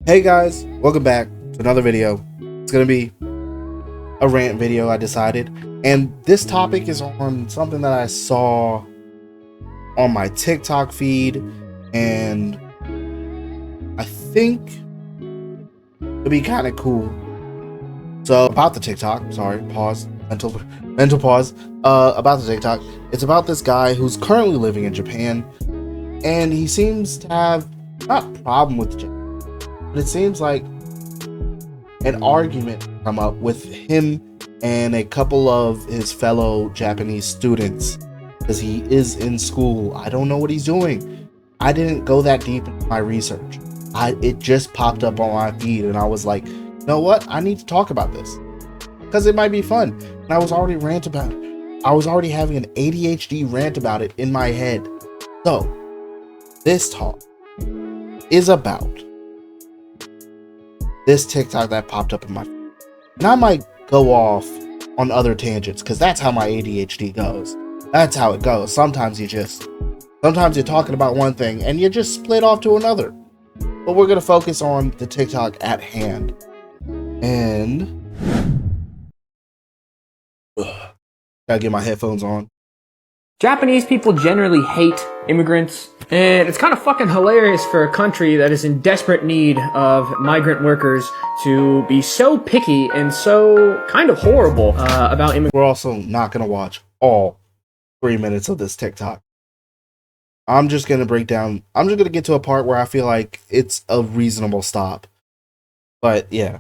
Hey guys, welcome back to another video. It's gonna be a rant video, I decided, and this topic is on something that I saw on my TikTok feed, and I think it'd be kind of cool. So about the TikTok, sorry, pause, mental pause. About the TikTok, it's about this guy who's currently living in Japan, and he seems to have not a problem with Japan. But it seems like an argument come up with him and a couple of his fellow Japanese students because he is in school. I don't know what he's doing. I didn't go that deep into my research. It just popped up on my feed and I was like, you know what? I need to talk about this because it might be fun. And I was already I was already having an ADHD rant about it in my head. So this talk is about this TikTok that popped up in my feed. And I might go off on other tangents because that's how my ADHD goes. That's how it goes. Sometimes you're talking about one thing and you just split off to another. But we're going to focus on the TikTok at hand. And gotta get my headphones on. Japanese people generally hate immigrants, and it's kind of fucking hilarious for a country that is in desperate need of migrant workers to be so picky and so kind of horrible about immigrants. We're also not going to watch all 3 minutes of this TikTok. I'm just going to get to a part where I feel like it's a reasonable stop. But yeah.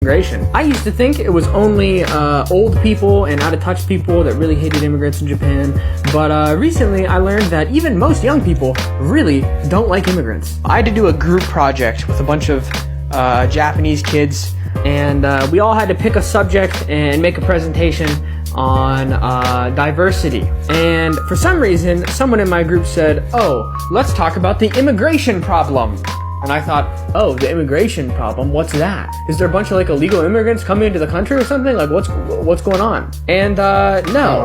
I used to think it was only old people and out-of-touch people that really hated immigrants in Japan, but recently I learned that even most young people really don't like immigrants. I had to do a group project with a bunch of Japanese kids, and we all had to pick a subject and make a presentation on diversity. And for some reason, someone in my group said, "Oh, let's talk about the immigration problem." And I thought, oh, the immigration problem, what's that? Is there a bunch of like illegal immigrants coming into the country or something? Like what's going on? And no,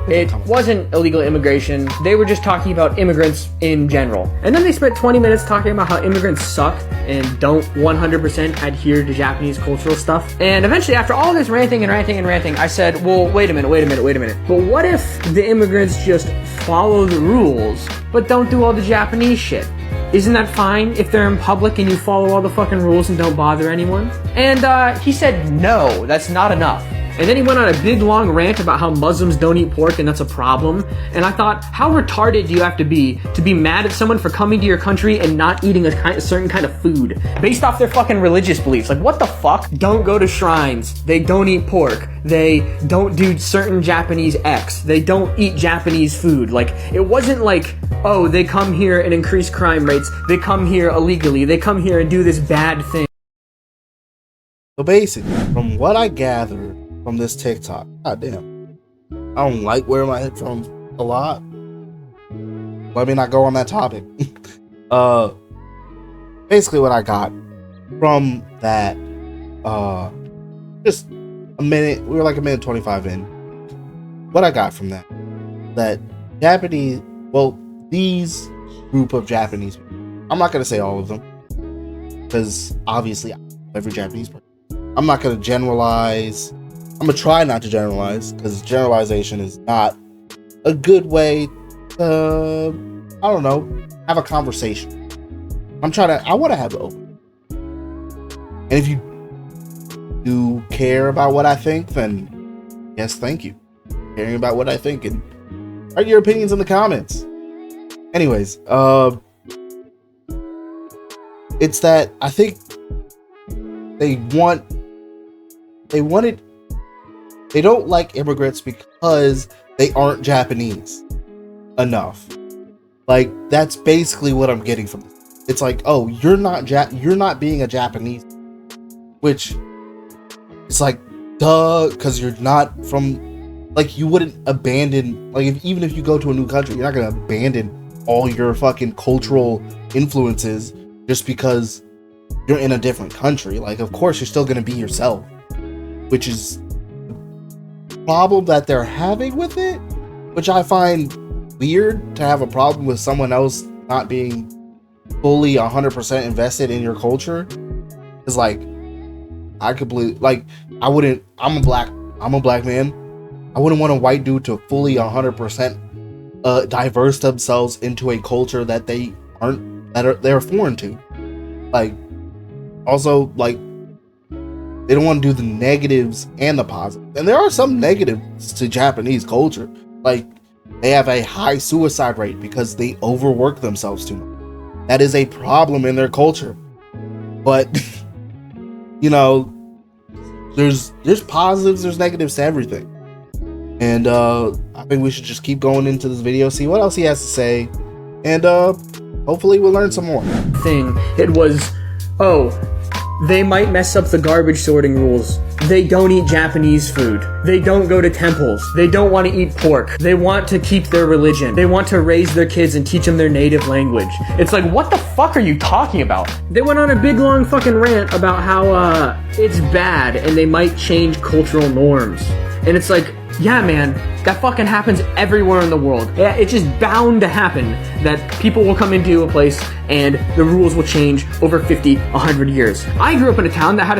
it wasn't illegal immigration. They were just talking about immigrants in general. And then they spent 20 minutes talking about how immigrants suck and don't 100% adhere to Japanese cultural stuff. And eventually, after all this ranting, I said, well, wait a minute. But what if the immigrants just follow the rules, but don't do all the Japanese shit? Isn't that fine if they're in public and you follow all the fucking rules and don't bother anyone? And he said, no, that's not enough. And then he went on a big long rant about how Muslims don't eat pork and that's a problem. And I thought, how retarded do you have to be mad at someone for coming to your country and not eating a certain kind of food based off their fucking religious beliefs? Like, what the fuck? Don't go to shrines. They don't eat pork. They don't do certain Japanese X. They don't eat Japanese food. Like, it wasn't like, oh, they come here and increase crime rates. They come here illegally. They come here and do this bad thing. So basically, from what I gathered from this TikTok, goddamn, I don't like wearing my headphones a lot. Let me not go on that topic. Basically what I got from that, just a minute, we were like a minute 25 in. What I got from that Japanese, well, these group of Japanese people, I'm not going to say all of them, because obviously every Japanese person, I'm not going to generalize. I'm going to try not to generalize, because generalization is not a good way to, I don't know, have a conversation. I want to have it open. And if you do care about what I think, then yes, thank you. Caring about what I think, and write your opinions in the comments. Anyways, it's that I think they don't like immigrants because they aren't Japanese enough. Like, that's basically what I'm getting from this. It's like, oh, you're not being a Japanese, which it's like, duh, because you're not from, like, you wouldn't abandon, like, even if you go to a new country, you're not going to abandon all your fucking cultural influences just because you're in a different country. Like, of course, you're still going to be yourself, which is problem that they're having with it, which I find weird, to have a problem with someone else not being fully 100% invested in your culture. It's like, I could believe, like, I'm a black man. I wouldn't want a white dude to fully 100% diverse themselves into a culture that they're foreign to. Like, also, like, they don't want to do the negatives and the positives. And there are some negatives to Japanese culture. Like, they have a high suicide rate because they overwork themselves too much. That is a problem in their culture. But, you know, there's positives, there's negatives to everything. And I think we should just keep going into this video, see what else he has to say, and hopefully we'll learn some more. It was, oh, they might mess up the garbage sorting rules. They don't eat Japanese food. They don't go to temples. They don't want to eat pork. They want to keep their religion. They want to raise their kids and teach them their native language. It's like, what the fuck are you talking about? They went on a big long fucking rant about how it's bad and they might change cultural norms. And it's like, yeah, man, that fucking happens everywhere in the world. Yeah, it's just bound to happen that people will come into a place and the rules will change over 50, 100 years. I grew up in a town that had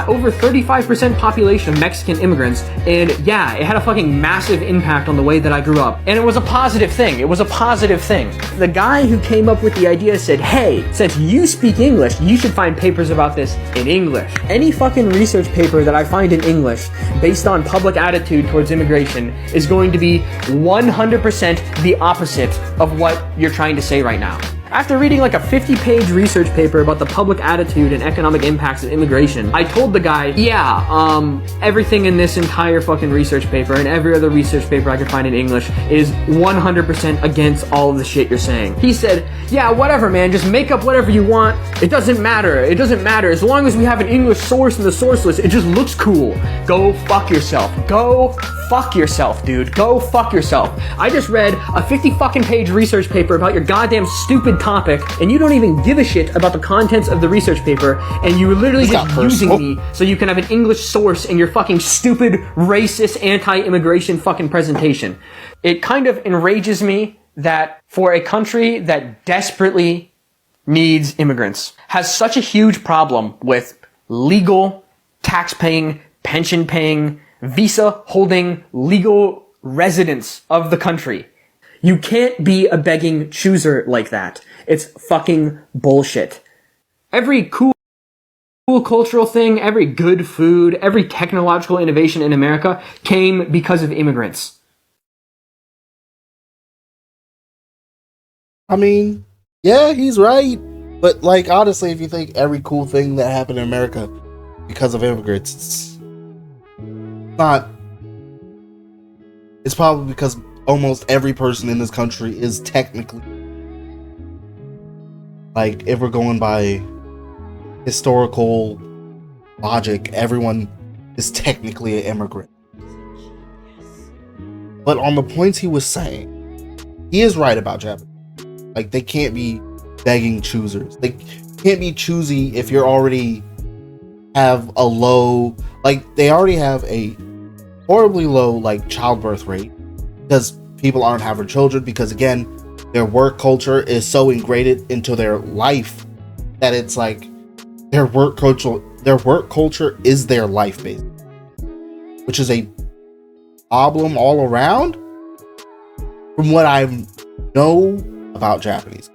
over 35% population of Mexican immigrants, and yeah, it had a fucking massive impact on the way that I grew up. And it was a positive thing. It was a positive thing. The guy who came up with the idea said, hey, since you speak English, you should find papers about this in English. Any fucking research paper that I find in English based on public attitude towards immigration is going to be 100% the opposite of what you're trying to say right now. After reading like a 50-page research paper about the public attitude and economic impacts of immigration, I told the guy, yeah, everything in this entire fucking research paper and every other research paper I could find in English is 100% against all of the shit you're saying. He said, yeah, whatever, man, just make up whatever you want. It doesn't matter. It doesn't matter. As long as we have an English source in the source list, it just looks cool. Go fuck yourself. Go fuck yourself, dude. Go fuck yourself. I just read a 50-fucking-page research paper about your goddamn stupid topic, and you don't even give a shit about the contents of the research paper, and you were literally just using me so you can have an English source in your fucking stupid, racist, anti-immigration fucking presentation. It kind of enrages me that for a country that desperately needs immigrants, has such a huge problem with legal, tax-paying, pension-paying, visa-holding legal residents of the country. You can't be a begging chooser like that. It's fucking bullshit. Every cool cultural thing, every good food, every technological innovation in America came because of immigrants. I mean, yeah, he's right. But, like, honestly, if you think every cool thing that happened in America because of immigrants, it's probably because almost every person in this country is technically, like, if we're going by historical logic, everyone is technically an immigrant. But on the points he was saying, he is right about Japanese. Like, they can't be begging choosers. They can't be choosy if you're already have a low, like, they already have a horribly low, like, childbirth rate because people aren't having children because, again, their work culture is so ingrained into their life that it's like their work culture is their life, basically, which is a problem all around from what I know about Japanese.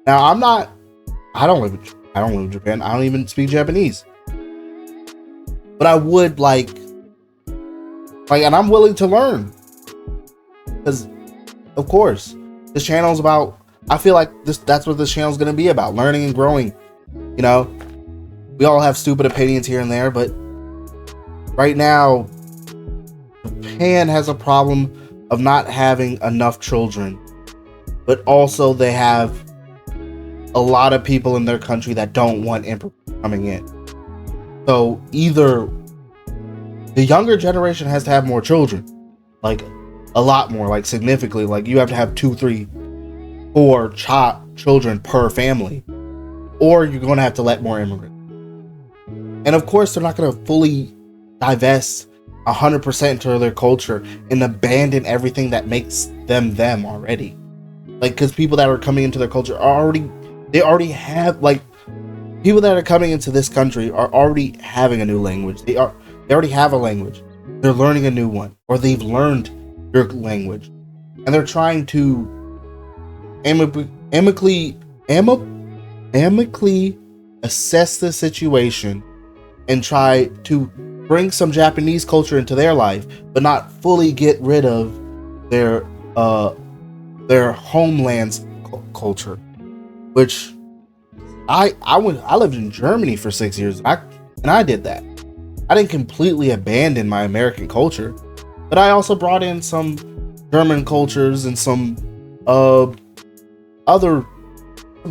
Now, I don't live in Japan. I don't even speak Japanese, but I would like, and I'm willing to learn because, of course, this channel is about, I feel like that's what this channel is going to be about, learning and growing. You know, we all have stupid opinions here and there, but right now, Japan has a problem of not having enough children, but also they have a lot of people in their country that don't want immigrants coming in. So either the younger generation has to have more children, like a lot more, like significantly, like you have to have 2, 3, 4 children per family, or you're going to have to let more immigrants. And of course, they're not going to fully divest 100% into their culture and abandon everything that makes them already. Like, because people that are coming into their culture are already have, like, people that are coming into this country are already having a new language. They already have a language. They're learning a new one, or they've learned your language, and they're trying to amicably assess the situation and try to bring some Japanese culture into their life, but not fully get rid of their homeland's culture. Which I lived in Germany for 6 years, and I did that. I didn't completely abandon my American culture, but I also brought in some German cultures and some other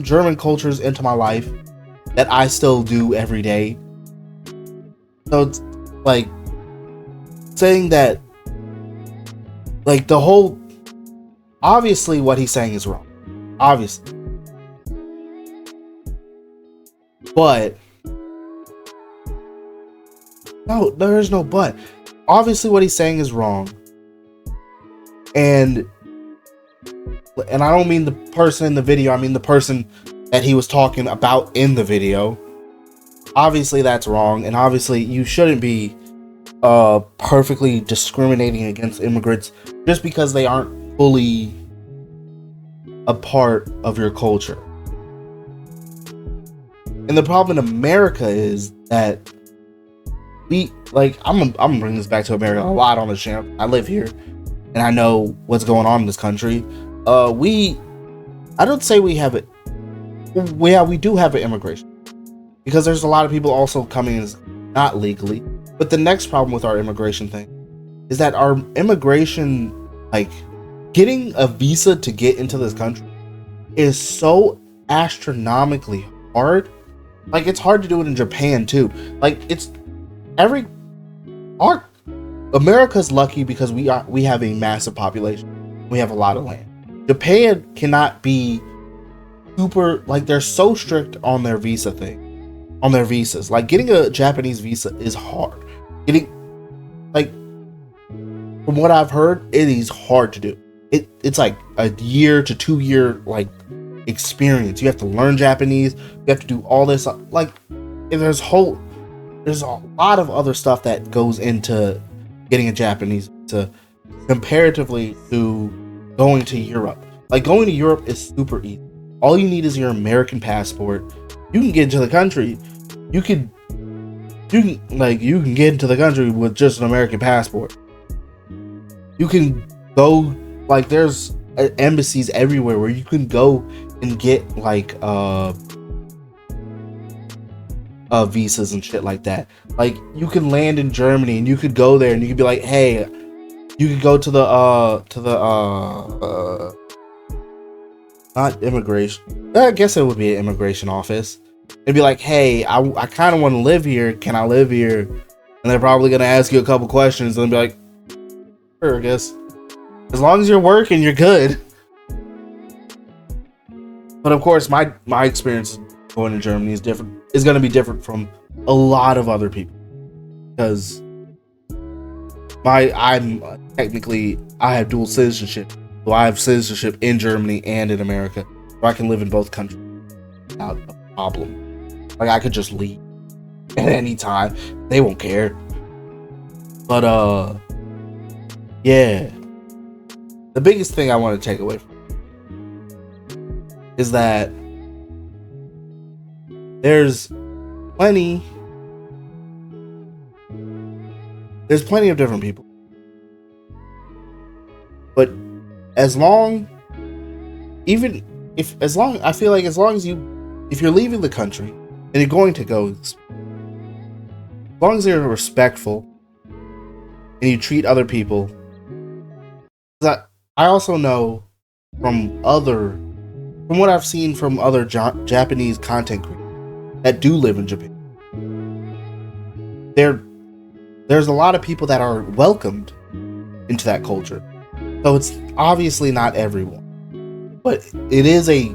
German cultures into my life that I still do every day. So it's like saying that, like, the whole, obviously what he's saying is wrong, obviously, but no, there is no but. Obviously what he's saying is wrong, and I don't mean the person in the video, I mean the person that he was talking about in the video. Obviously that's wrong, and obviously you shouldn't be perfectly discriminating against immigrants just because they aren't fully a part of your culture. And the problem in America is that we, like, I'm gonna bring this back to America a lot on the channel. I live here and I know what's going on in this country. I don't say we have it. We do have an immigration, because there's a lot of people also coming in not legally. But the next problem with our immigration thing is that our immigration, like, getting a visa to get into this country is so astronomically hard. Like, it's hard to do it in Japan too. Like, America's lucky because we have a massive population. We have a lot of land. Japan cannot be super, like, they're so strict on their visa thing, on their visas. Like, getting a Japanese visa is hard. Like, from what I've heard, it is hard to do. It's like a year to 2 year, like, experience. You have to learn Japanese. You have to do all this. Like, there's a lot of other stuff that goes into getting a Japanese visa comparatively to going to Europe. Like, going to Europe is super easy. All you need is your American passport. You can get into the country. You can get into the country with just an American passport. You can go, like, there's embassies everywhere where you can go and get, like, visas and shit like that. Like, you can land in Germany and you could go there and you could be like, hey, you could go to the not immigration, I guess it would be an immigration office, and be like, hey, I kind of want to live here. Can I live here? And they're probably going to ask you a couple questions and be like, sure, I guess. As long as you're working, you're good. But of course, my experience going to Germany is going to be different from a lot of other people, because I have dual citizenship. So I have citizenship in Germany and in America, so I can live in both countries without a problem. Like, I could just leave at any time. They won't care. But yeah. The biggest thing I want to take away from is that there's plenty of different people. But I feel like as long as if you're leaving the country and you're going to go, as long as you're respectful and you treat other people. I also know from what I've seen from other Japanese content creators that do live in Japan, there's a lot of people that are welcomed into that culture. So it's obviously not everyone, but it is a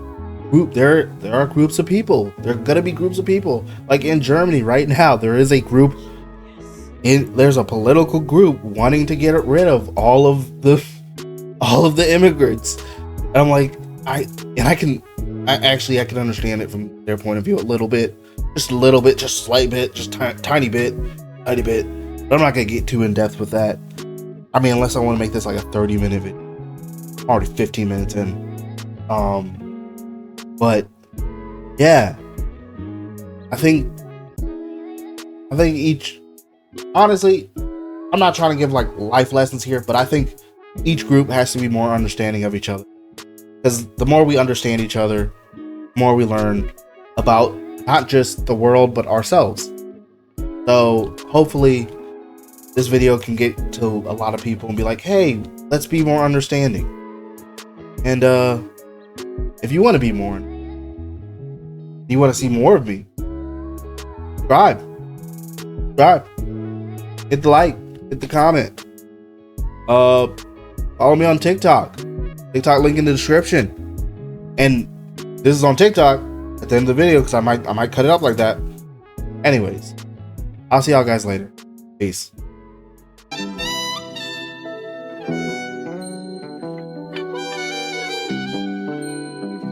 group. There are groups of people. There are gonna be groups of people. Like in Germany right now, there is a group. There's a political group wanting to get rid of all of the immigrants. And I'm like, I can understand it from their point of view a little bit, just a little bit, just a slight bit, just tiny bit. But I'm not gonna get too in depth with that. I mean, unless I want to make this like a 30-minute video. I'm already 15 minutes in. But yeah, I think each, honestly, I'm not trying to give like life lessons here, but I think each group has to be more understanding of each other, because the more we understand each other, the more we learn about not just the world but ourselves. So hopefully this video can get to a lot of people and be like, hey, let's be more understanding. And if you want to be more, you want to see more of me, subscribe, hit the like, hit the comment, follow me on TikTok link in the description. And this is on TikTok at the end of the video, because I might cut it up like that. Anyways, I'll see y'all guys later. Peace.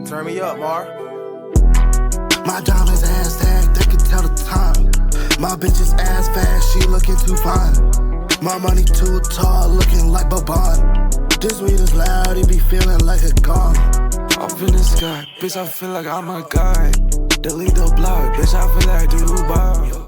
Turn me up, Mar. My diamonds ass tag, they can tell the time. My bitch's ass fast, she looking too fine. My money too tall, looking like Bobon. This weed is loud, it be feeling like a gong. Up in the sky, bitch, I feel like I'm a guy. Delete the block, bitch, I feel like Dubai.